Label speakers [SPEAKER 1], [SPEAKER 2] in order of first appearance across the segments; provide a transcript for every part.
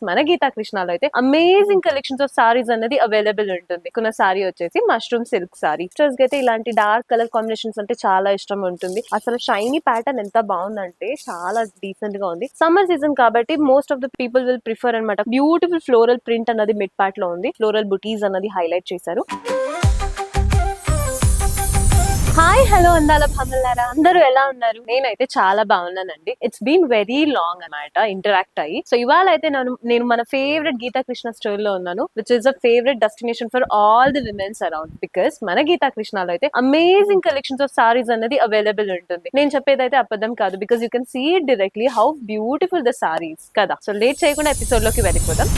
[SPEAKER 1] మన గీతా కృష్ణలో అయితే అమేజింగ్ కలెక్షన్స్ ఆఫ్ సారీస్ అనేది అవైలబుల్ ఉంటుంది. కొన్న సారీ వచ్చేసి మష్రూమ్ సిల్క్ సారీ. సిస్టర్స్ కి అయితే ఇలాంటి డార్క్ కలర్ కాంబినేషన్స్ అంటే చాలా ఇష్టం ఉంటుంది. అసలు షైనీ ప్యాటర్న్ ఎంత బాగుందంటే చాలా డీసెంట్ గా ఉంది. సమ్మర్ సీజన్ కాబట్టి most of the people will prefer అనమాట. బ్యూటిఫుల్ ఫ్లోరల్ ప్రింట్ అన్నది మిడ్ పార్ట్ లో ఉంది. ఫ్లోరల్ బుటీస్ అన్నది హైలైట్ చేశారు. హాయ్ హలో అందాల భామలారా, అందరూ ఎలా ఉన్నారు? నేనైతే చాలా బాగున్నానండి. ఇట్స్ బీన్ వెరీ లాంగ్ అన్నమాట ఇంటరాక్ట్ అయ్యి. సో ఇవాళ అయితే నేను మన ఫేవరెట్ గీతా కృష్ణ స్టోర్ లో ఉన్నాను, which is a favourite destination for all the women's around. Because మన గీతా కృష్ణలో అయితే అమేజింగ్ కలెక్షన్స్ ఆఫ్ సారీస్ అనేది అవైలబుల్ ఉంటుంది. నేను చెప్పేది అయితే అబద్ధం కాదు, because you can see it directly how beautiful the saris కదా. సో లేట్ చేయకుండా ఎపిసోడ్ లోకి వెళ్ళిపోదాం.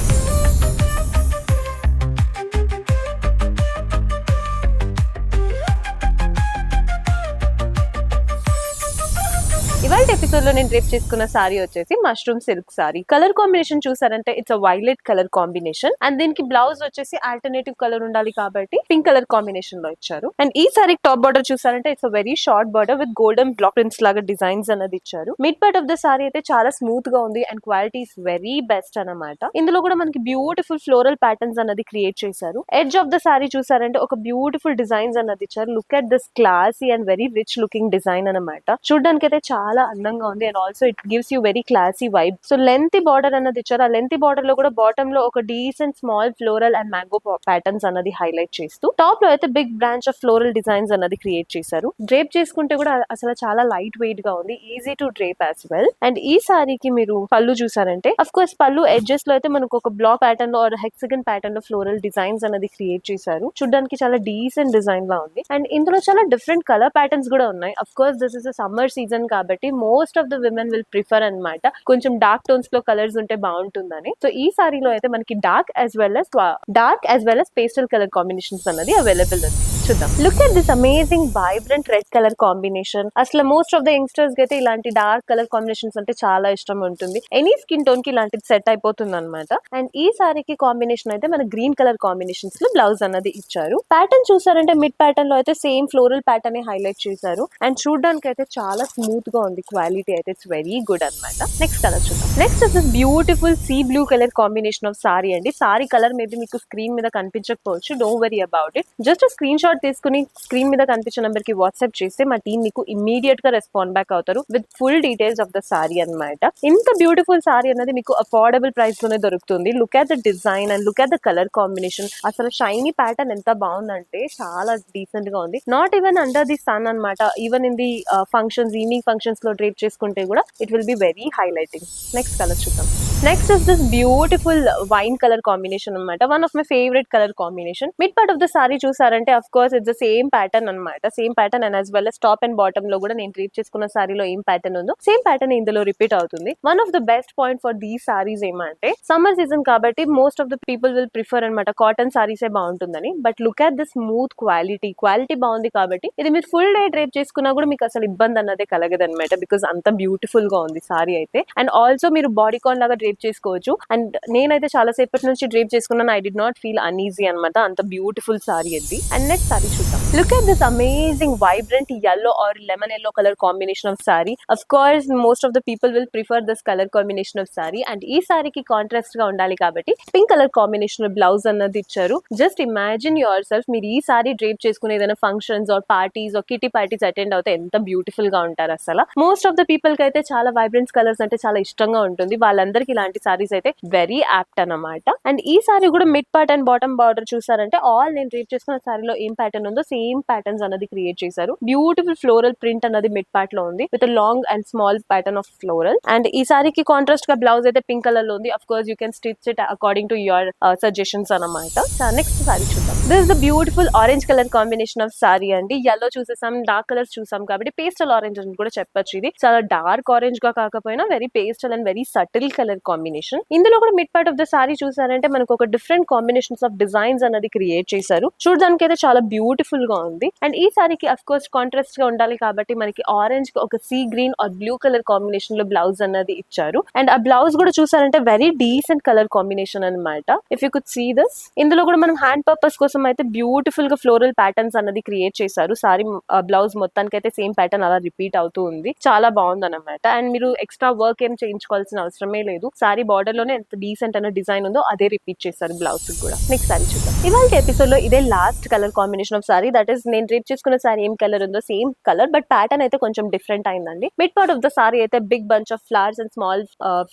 [SPEAKER 1] ఇవాళ ఎపిసోడ్ లో నేను డ్రేప్ చేసుకున్న సారీ వచ్చేసి mushroom silk sari. Colour combination చూసారంటే it's a violet colour combination and దీనికి బ్లౌజ్ వచ్చేసి ఆల్టర్నేటివ్ కలర్ ఉండాలి కాబట్టి పింక్ కలర్ కాంబినేషన్ లో ఇచ్చారు. అండ్ ఈ సారీ టాప్ బార్డర్ చూసారంటే it's a very short border with golden black prints లాగా డిజైన్స్ అనేది ఇచ్చారు. Mid part of the sari అయితే చాలా స్మూత్ గా ఉంది and quality is very best అన్నమాట. ఇందులో కూడా మనకి బ్యూటిఫుల్ ఫ్లోరల్ ప్యాటర్న్స్ అనేది క్రియేట్ చేశారు. ఎడ్జ్ ఆఫ్ ద సారీ చూసారంటే ఒక బ్యూటిఫుల్ డిజైన్స్ అనేది ఇచ్చారు. Look at this classy and very rich looking design అన్నమాట. చూడడానికి అయితే చాలా అందంగా ఉంది and also it gives you very classy vibe. So length border అన్నది ఇచ్చారు. ఆ లెంత్ బార్డర్ లో కూడా బాటమ్ లో ఒక decent small floral and mango patterns అన్నది హైలైట్ చేస్తూ టాప్ లో అయితే big branch of floral designs అన్నది క్రియేట్ చేశారు. డ్రేప్ చేసుకుంటే కూడా అసలు చాలా లైట్ వెయిట్ గా ఉంది, easy to drape as well. And ఈ సారీకి మీరు పళ్ళు చూసారంటే అఫ్ కోర్స్ పళ్ళు ఎడ్జెస్ లో అయితే మనకు ఒక బ్లాక్ ప్యాటర్న్ లో హెక్సగన్ ప్యాటర్న్ లో ఫ్లోరల్ డిజైన్స్ అనేది క్రియేట్ చేశారు. చూడడానికి చాలా డీసెంట్ డిజైన్ లా ఉంది అండ్ ఇందులో చాలా డిఫరెంట్ కలర్ ప్యాటర్న్స్ కూడా ఉన్నాయి. Of course this is a summer season కాబట్టి most of the women will prefer అన్నమాట కొంచెం డార్క్ టోన్స్ లో కలర్స్ ఉంటే బాగుంటుందని. సో ఈ సారీలో అయితే మనకి dark as well as pastel colour combinations అన్నది అవైలబుల్ ఉంది. చూద్దాం. Look at this amazing vibrant red colour combination. అసలు మోస్ట్ ఆఫ్ ద యంగ్స్టర్స్ కి అయితే ఇలాంటి డార్క్ కలర్ కాంబినేషన్స్ అంటే చాలా ఇష్టం ఉంటుంది. ఎనీ స్కిన్ టోన్ కి ఇలాంటిది సెట్ అయిపోతుంది అనమాట. అండ్ ఈ సారీకి కాంబినేషన్ అయితే మన గ్రీన్ కలర్ కాంబినేషన్స్ లో బ్లౌజ్ అన్నది ఇచ్చారు. ప్యాటర్న్ చూసారంటే మిడ్ ప్యాటర్న్ లో అయితే సేమ్ ఫ్లోరల్ ప్యాటర్న్ హైలైట్ చేశారు అండ్ చూడడానికి అయితే చాలా స్మూత్ గా ఉంది. క్వాలిటీ అయితే ఇట్స్ వెరీ గుడ్ అనమాట. నెక్స్ట్ కలర్ చూద్దాం. Next is beautiful sea blue colour combination of sari అండి. సారీ కలర్ మేబీ మీకు స్క్రీన్ మీద కనిపించకపోవచ్చు, don't worry about it. Just screenshot తీసుకుని స్క్రీన్ మీద కనిపించిన నెంబర్ కి వాట్సాప్ చేస్తే మా టీం మీకు ఇమ్మీడియట్ గా రెస్పాండ్ బ్యాక్ అవుతారు with full details of the sorry అనమాట. ఇంత బ్యూటిఫుల్ సారీ అనేది మీకు అఫోర్డబుల్ ప్రైస్ లోనే దొరుకుతుంది. Look at the design and look at the colour combination. అసలు షైనీ ప్యాటర్న్ ఎంత బాగుందంటే చాలా డీసెంట్ గా ఉంది. Not even under the sun అనమాట. Even in the functions, evening functions లో డ్రేప్ చేసుకుంటే కూడా it will be very highlighting. Next colour చూద్దాం. Next is this beautiful wine colour combination అనమాట. One of my favourite colour combination. Mid part of the sari చూసారంటే of course it's the same pattern అనమాట. Same pattern and as well as top and bottom లో కూడా నేను drape చేసుకున్న సారీలో ఏం pattern ఉందో సేమ్ ప్యాటర్న్ ఇందులో రిపీట్ అవుతుంది. One of the best point for these saris ఏమంటే సమ్మర్ సీజన్ కాబట్టి most of the people will prefer అనమాట కాటన్ సారీసే బాగుంటుందని. But look at the smooth quality బాగుంది కాబట్టి ఇది మీరు ఫుల్ డే డ్రేప్ చేసుకున్నా కూడా మీకు అసలు ఇబ్బంది అన్నదే కలగదు అనమాట. బికాస్ అంత బ్యూటిఫుల్ గా ఉంది సారీ అయితే. అండ్ ఆల్సో మీరు బాడీ కాన్ లాగా డ్రేప్ చేసుకోవచ్చు. అండ్ నేనైతే చాలా సేపటి నుంచి డ్రేప్ చేసుకున్నాను. I did not feel uneasy అనమాట. అంత బ్యూటిఫుల్ సారీ అది. అండ్ నెక్స్ట్ సారీ చూద్దాం. Look at this amazing vibrant yellow or lemon yellow color combination of saree. Of course most of the people will prefer this color combination of saree and ee saree ki contrast ga undali kabatti pink color combination of blouse annadi icharu. Just imagine yourself meer ee saree drape cheskune edaina functions or parties or kitty parties attend avute enta beautiful ga untaru asala. Most of the people ki aithe chaala vibrant colors ante chaala ishtanga untundi. వాళ్ళందరికీ ఇలాంటి సారీస్ అయితే very apt అన్నమాట. And ఈ sorry కూడా mid part and bottom border చూసారంటే all నేను drape చేసుకున్న సారీలో ఏం ప్యాటర్న్ ఉందో సేమ్ ప్యాటర్న్స్ అనేది క్రియేట్ చేశారు. బ్యూటిఫుల్ ఫ్లోరల్ ప్రింట్ అనేది మిడ్ పార్ట్ లో ఉంది with long and small pattern of floral. And ఈ సారీకి కాంట్రాస్ట్ గా బ్లౌజ్ అయితే పింక్ కలర్ లో ఉంది. Of course you can stitch it according to your suggestions అన్నమాట. నెక్స్ట్ సారీ చూద్దాం. This is the beautiful orange colour combination of sari అండి. yellow చూసేసాం, dark colours చూసాం కాబట్టి పేస్టల్ ఆరెంజ్ అని కూడా చెప్పొచ్చు. ఇది చాలా డార్క్ ఆరెంజ్ గా కాకపోయినా very pastel and very subtle colour combination. ఇందులో కూడా mid part of the sari చూసారంటే మనకు ఒక డిఫరెంట్ కాంబినేషన్స్ ఆఫ్ డిజైన్స్ అనేది క్రియేట్ చేశారు. చూడడానికి అయితే చాలా బ్యూటిఫుల్ గా ఉంది. అండ్ ఈ సారీకి అఫ్ కోర్స్ కాంట్రాస్ట్ గా ఉండాలి కాబట్టి మనకి ఆరెంజ్ ఒక sea green or blue colour combination లో బ్లౌజ్ అన్నది ఇచ్చారు. అండ్ ఆ బ్లౌజ్ కూడా చూసారంటే వెరీ డీసెంట్ కలర్ కాంబినేషన్ అనమాట. If you could see this, ఇందులో కూడా మనం హ్యాండ్ పర్పస్ కోసం అయితే బ్యూటిఫుల్ గా ఫ్లోరల్ ప్యాటర్న్స్ అన్నది క్రియేట్ చేశారు. సారీ బ్లౌజ్ మొత్తానికి అయితే సేమ్ ప్యాటర్న్ అలా రిపీట్ అవుతూ ఉంది. చాలా బాగుంది అనమాట. అండ్ మీరు ఎక్స్ట్రా వర్క్ ఏం చేయించుకోవాల్సిన అవసరమే లేదు. సారీ బార్డర్ లోనే ఎంత డీసెంట్ అన్న డిజైన్ ఉందో అదే రిపీట్ చేశారు బ్లౌజ్ కూడా. నెక్స్ట్ సారీ చూద్దాం. ఇవాళ ఎపిసోడ్ లో ఇదే last colour combination of sari, that is నేను రేప్ చేసుకున్న సారీ ఏం కలర్ ఉందో సేమ్ కలర్, బట్ ప్యాటర్న్ అయితే కొంచెం డిఫరెంట్ అయిందండి. Mid part of the sari అయితే big bunch of flowers and small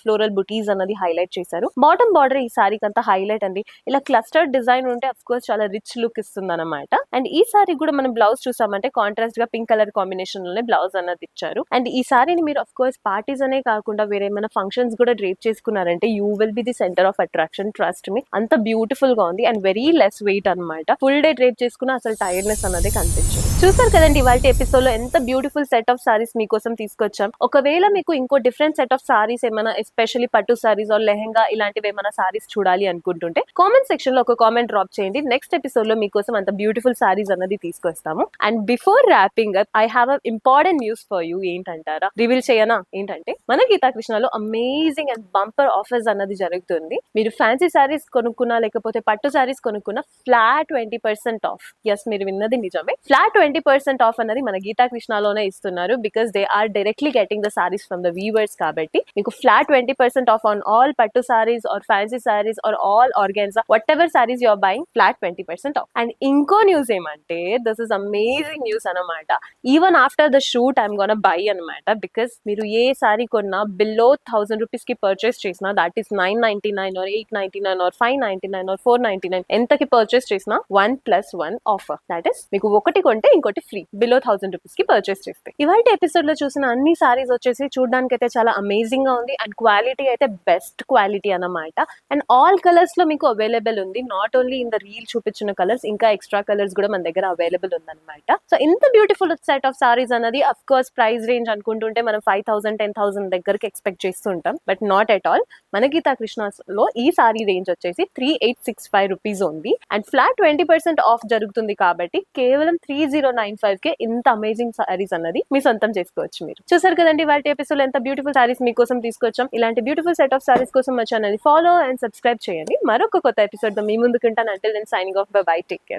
[SPEAKER 1] floral butis అన్నది హైలైట్ చేశారు. బాటమ్ బార్డర్ ఈ సారీకి అంతా హైలైట్ అండి. ఇలా క్లస్టర్డ్ డిజైన్ ఉంటే అఫ్ కోర్స్ చాలా రిచ్ లుక్ ఇస్తుంది అనమాట. అండ్ ఈ సారీ కూడా మనం బ్లౌజ్ చూసామంటే కాంట్రాస్ట్ గా పింక్ కలర్ కాంబినేషన్ లోనే బ్లౌజ్ అన్నది ఇచ్చారు. అండ్ ఈ సారీని మీరు అఫ్ కోర్స్ పార్టీస్ అనే కాకుండా వేరే ఏమైనా ఫంక్షన్స్ కూడా డ్రేప్ చేసుకున్నారంటే you will be the centre of attraction. Trust me, అంత బ్యూటిఫుల్ గా ఉంది అండ్ వెరీ లెస్ వెయిట్ అనమాట. ఫుల్ డే డ్రేప్ చేసుకున్నా అసలు టైర్డ్నెస్ అన్నది కనిపించదు. చూసారు కదండి ఇవాళ ఎపిసోడ్ లో ఎంత బ్యూటిఫుల్ సెట్ ఆఫ్ సారీస్ మీకోసం తీసుకొచ్చాం. ఒకవేళ మీకు ఇంకో డిఫరెంట్ సెట్ ఆఫ్ సారీస్ ఏమైనా ఎస్పెషల్లీ పట్టు సారీస్ ఆర్ లెహంగా ఇలాంటివి ఏమైనా సారీస్ చూడాలి అనుకుంటుంటే కామెంట్ సెక్షన్ లో ఒక కామెంట్ డ్రాప్ చేయండి. నెక్స్ట్ ఎపిసోడ్ లో మీకోసం అంత బ్యూటిఫుల్ సారీస్ అన్నది తీసుకొస్తాము. And before wrapping up I have a important news for you. ఏంటంటారా? రివీల్ చేయనా? ఏంటంటే మన గీతా కృష్ణలో అమేజింగ్ అండ్ బంపర్ ఆఫర్స్ అన్నది జరుగుతుంది. మీరు ఫ్యాన్సీ సారీస్ కొనుక్కున్నా లేకపోతే పట్టు సారీస్ కొనుక్కున్నా ఫ్లాట్ 20% ఆఫ్. ఎస్, మీరు విన్నది నిజమే. ఫ్లాట్ 20% ఆఫ్ అన్నది మన గీతా కృష్ణలోనే ఇస్తున్నారు. Because they are directly getting the saris from the weavers కాబట్టి మీకు flat 20% off on all pattu saris or fancy saris or all organza whatever saris you are buying, flat 20% off. And ఇంకో న్యూస్ ఏమంటే దిస్ ఇస్ అమేజింగ్ న్యూస్ అనమాట. Even after the shoot I'm gonna buy అనమాట. Because మీరు ఏ సారీ కొన్నా below 1000 rupees కి purchase చేసినా, that is 999 are 899 are 599 are 499 ఎంతకి పర్చేస్ చేసినా 1+1 ఆఫర్. దాట్ ఈస్ మీకు ఒకటి కొంటే ఇంకోటి ఫ్రీ బిలో 1000 రూపీస్ కి పర్చేస్ చేస్తే. ఇవాళ ఎపిసోడ్ లో చూసిన అన్ని సారీస్ వచ్చేసి చూడడానికి అయితే చాలా అమేజింగ్ గా ఉంది అండ్ క్వాలిటీ అయితే బెస్ట్ క్వాలిటీ అన్నమాట. అండ్ ఆల్ కలర్స్ లో మీకు అవైలబుల్ ఉంది. Not only in the reel చూపించిన కలర్స్, ఇంకా ఎక్స్ట్రా కలర్స్ కూడా మన దగ్గర అవైలబుల్ ఉందన్నమాట. సో ఇంత బ్యూటిఫుల్ సెట్ ఆఫ్ సారీస్ అన్నది అఫ్ కోర్స్ ప్రైస్ రేంజ్ అనుకుంటుంటే మనం 5000 10,000 దగ్గరికి ఎక్స్పెక్ట్ చేస్తుంటాం, బట్ నాట్ ఎట్ ఆల్. మన గీతా కృష్ణలో ఈ సారీ రేంజ్ వచ్చేసి 3865 రూపీస్ ఉంది. అండ్ ఫ్లాట్ 20% ఆఫ్ జరుగుతుంది కాబట్టి కేవలం 3095 కే ఇంత అమేజింగ్ సారీస్ అన్నది మీ సొంతం చేసుకోవచ్చు. మీరు చూసారు కదండి వాటి ఎపిసోడ్ ఎంత బ్యూటిఫుల్ సారీస్ మీకోసం తీసుకొచ్చాం. ఇలాంటి బ్యూటిఫుల్ సెట్ ఆఫ్ సారీస్ కోసం మా ఛానల్ ఫాలో అండ్ సబ్స్క్రైబ్ చేయండి. మరొక కొత్త ఎపిసోడ్ తో మీ ముందుకుంటాను. Until then signing off, bye bye, take care.